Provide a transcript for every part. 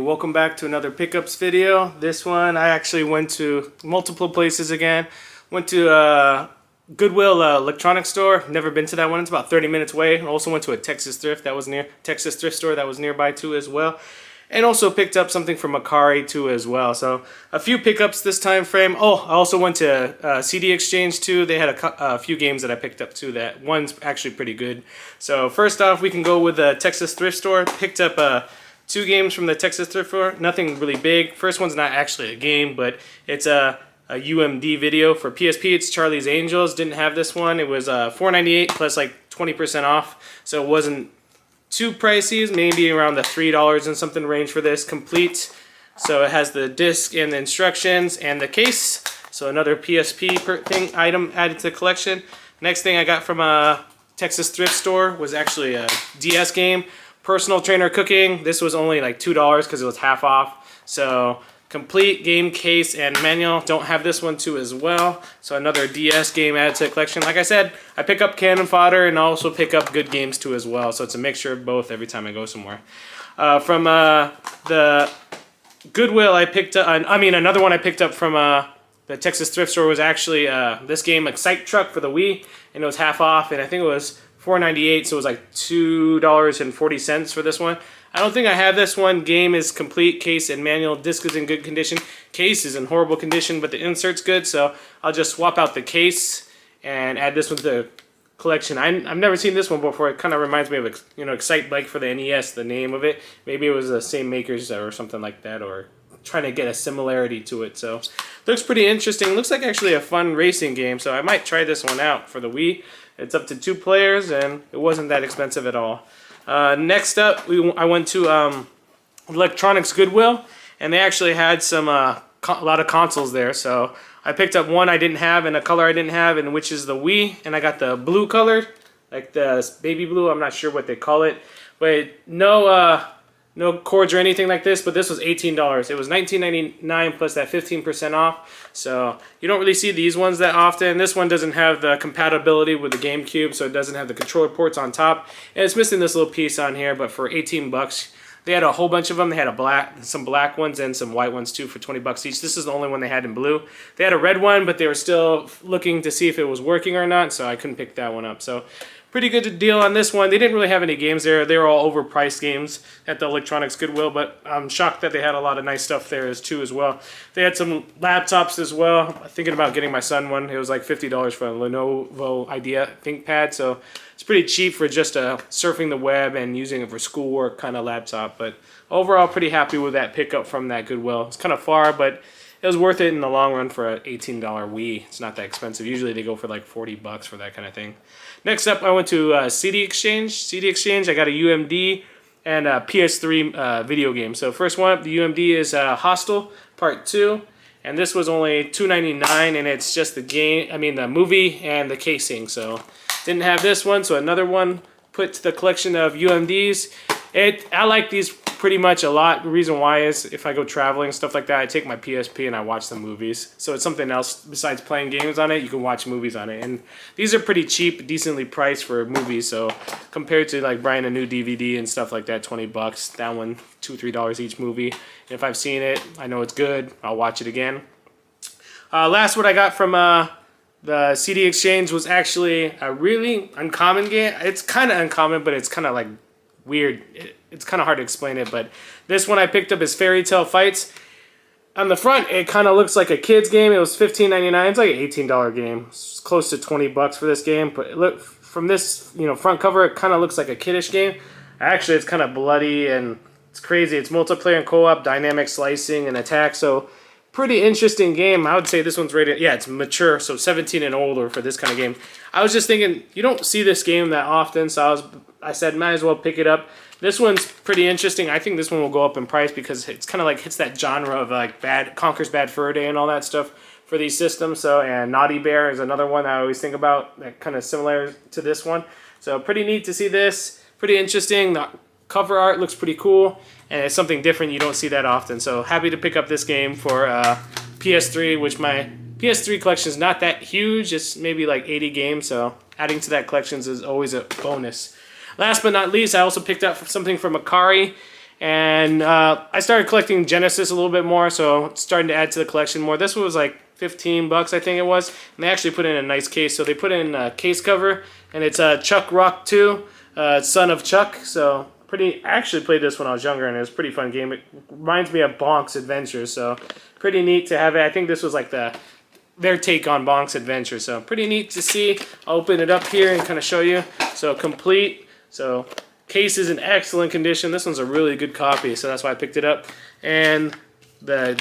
welcome back to another pickups video. This one I actually went to multiple places again. Went to Goodwill electronics store. Never been to that one. It's about 30 minutes away. Also went to a Texas thrift store that was nearby too as well. And also picked up something from Akari too as well. So a few pickups this time frame. Oh, I also went to CD Exchange too. They had a few games that I picked up too. That one's actually pretty good. So first off, we can go with the Texas thrift store. Picked up two games from the Texas thrift store. Nothing really big. First one's not actually a game, but it's a UMD video for PSP. It's Charlie's Angels. Didn't have this one. It was $4.98 plus like 20% off. So it wasn't too pricey, maybe around the $3 and something range for this. Complete. So it has the disc and the instructions and the case. So another PSP item added to the collection. Next thing I got from a Texas thrift store was actually a DS game. Personal Trainer Cooking. This was only like $2 because it was half off. So complete game case and manual. Don't have this one too as well. So another DS game added to the collection. Like I said, I pick up cannon fodder and also pick up good games too as well. So it's a mixture of both every time I go somewhere. From the Goodwill, I picked up. Another one I picked up from the Texas thrift store was actually this game, Excite Truck for the Wii, and it was half off, and I think it was $4.98, so it was like $2.40 for this one. I don't think I have this one. Game is complete, case and manual. Disc is in good condition. Case is in horrible condition, but the insert's good, so I'll just swap out the case and add this one to the collection. I've never seen this one before. It kind of reminds me of Excite Bike for the NES, the name of it. Maybe it was the same makers or something like that, or trying to get a similarity to it. So looks pretty interesting. Looks like actually a fun racing game, so I might try this one out for the Wii. It's up to 2 players, and it wasn't that expensive at all. Next up, I went to Electronics Goodwill, and they actually had a lot of consoles there. So I picked up one I didn't have and a color I didn't have, and which is the Wii, and I got the blue color, like the baby blue. I'm not sure what they call it, but no cords or anything like this, but this was $18. It was $19.99 plus that 15% off. So you don't really see these ones that often. This one doesn't have the compatibility with the GameCube, so it doesn't have the controller ports on top. And it's missing this little piece on here, but for 18 bucks, they had a whole bunch of them. They had some black ones and some white ones too for 20 bucks each. This is the only one they had in blue. They had a red one, but they were still looking to see if it was working or not, so I couldn't pick that one up. So pretty good deal on this one. They didn't really have any games there. They were all overpriced games at the Electronics Goodwill, but I'm shocked that they had a lot of nice stuff there too as well. They had some laptops as well. I'm thinking about getting my son one. It was like $50 for a Lenovo Idea ThinkPad, so it's pretty cheap for just surfing the web and using it for schoolwork kind of laptop. But overall, pretty happy with that pickup from that Goodwill. It's kind of far, but it was worth it in the long run for an $18 Wii. It's not that expensive. Usually they go for like 40 bucks for that kind of thing. Next up, I went to CD Exchange. CD Exchange, I got a UMD and a PS3 video game. So first one up, the UMD is Hostel Part 2. And this was only $2.99, and it's just the movie and the casing. So didn't have this one, so another one put to the collection of UMDs. I like these pretty much a lot. The reason why is if I go traveling, stuff like that, I take my PSP and I watch the movies. So it's something else besides playing games on it. You can watch movies on it. And these are pretty cheap, decently priced for movies. So compared to like buying a new DVD and stuff like that, 20 bucks, that one, $2, $3 each movie. And if I've seen it, I know it's good, I'll watch it again. Last what I got from the CD Exchange was actually a really uncommon game. It's kind of uncommon, but it's kind of like weird. It's kind of hard to explain it, but this one I picked up is Fairy Tale Fights. On the front, it kind of looks like a kid's game. It was $15.99. It's like an $18 game. It's close to 20 bucks for this game, but look from this, front cover, it kind of looks like a kiddish game. Actually, it's kind of bloody and it's crazy. It's multiplayer and co-op, dynamic slicing and attack. So pretty interesting game. I would say this one's rated, yeah, it's mature, so 17 and older for this kind of game. I was just thinking, you don't see this game that often, so I said, might as well pick it up. This one's pretty interesting. I think this one will go up in price because it's kind of like hits that genre of like Conker's Bad Fur Day and all that stuff for these systems. So, and Naughty Bear is another one that I always think about, that kind of similar to this one. So pretty neat to see this. Pretty interesting. The cover art looks pretty cool, and it's something different. You don't see that often. So happy to pick up this game for PS3, which my PS3 collection is not that huge. It's maybe like 80 games, so adding to that collection is always a bonus. Last but not least, I also picked up something from Akari, And I started collecting Genesis a little bit more, so it's starting to add to the collection more. This one was like 15 bucks, I think it was. And they actually put in a nice case. So they put in a case cover, and it's Chuck Rock 2, Son of Chuck. So I actually played this when I was younger, and it was a pretty fun game. It reminds me of Bonk's Adventure, so pretty neat to have it. I think this was like their take on Bonk's Adventure, so pretty neat to see. I'll open it up here and kind of show you. So complete. So case is in excellent condition. This one's a really good copy, so that's why I picked it up. And the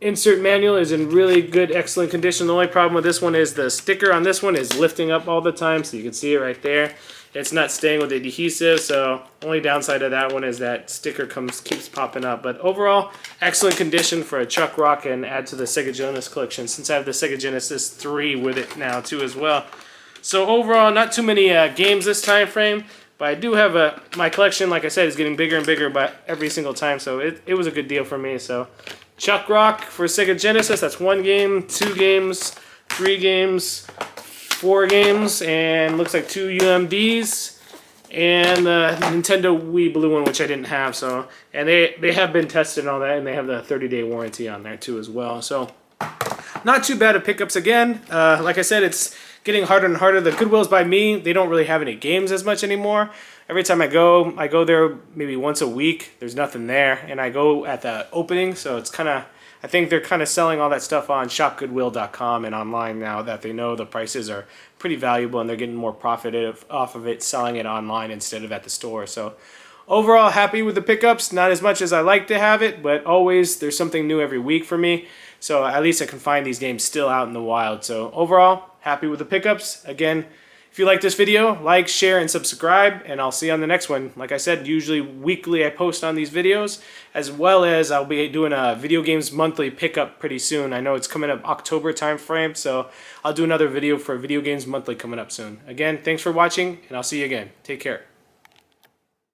insert manual is in really good, excellent condition. The only problem with this one is the sticker on this one is lifting up all the time, so you can see it right there. It's not staying with the adhesive, so only downside of that one is that sticker keeps popping up. But overall, excellent condition for a Chuck Rock, and add to the Sega Genesis collection, since I have the Sega Genesis 3 with it now too as well. So overall, not too many games this time frame. But I do have my collection, like I said, is getting bigger and bigger by every single time, so it was a good deal for me. So Chuck Rock for Sega Genesis, that's 1 game, 2 games, 3 games, 4 games, and looks like 2 UMDs, and the Nintendo Wii Blue one, which I didn't have. So, and they have been tested and all that, and they have the 30-day warranty on there too as well. So not too bad of pickups again. Like I said, it's getting harder and harder. The Goodwill's by me, they don't really have any games as much anymore. Every time I go there maybe once a week. There's nothing there, and I go at the opening, so it's kind of, I think they're kind of selling all that stuff on shopgoodwill.com and online now that they know the prices are pretty valuable and they're getting more profit off of it selling it online instead of at the store. So overall, happy with the pickups. Not as much as I like to have it, but always there's something new every week for me. So at least I can find these games still out in the wild. So overall, happy with the pickups. Again, if you like this video, like, share, and subscribe, and I'll see you on the next one. Like I said, usually weekly I post on these videos, as well as I'll be doing a Video Games Monthly pickup pretty soon. I know it's coming up October time frame, so I'll do another video for Video Games Monthly coming up soon. Again, thanks for watching, and I'll see you again. Take care.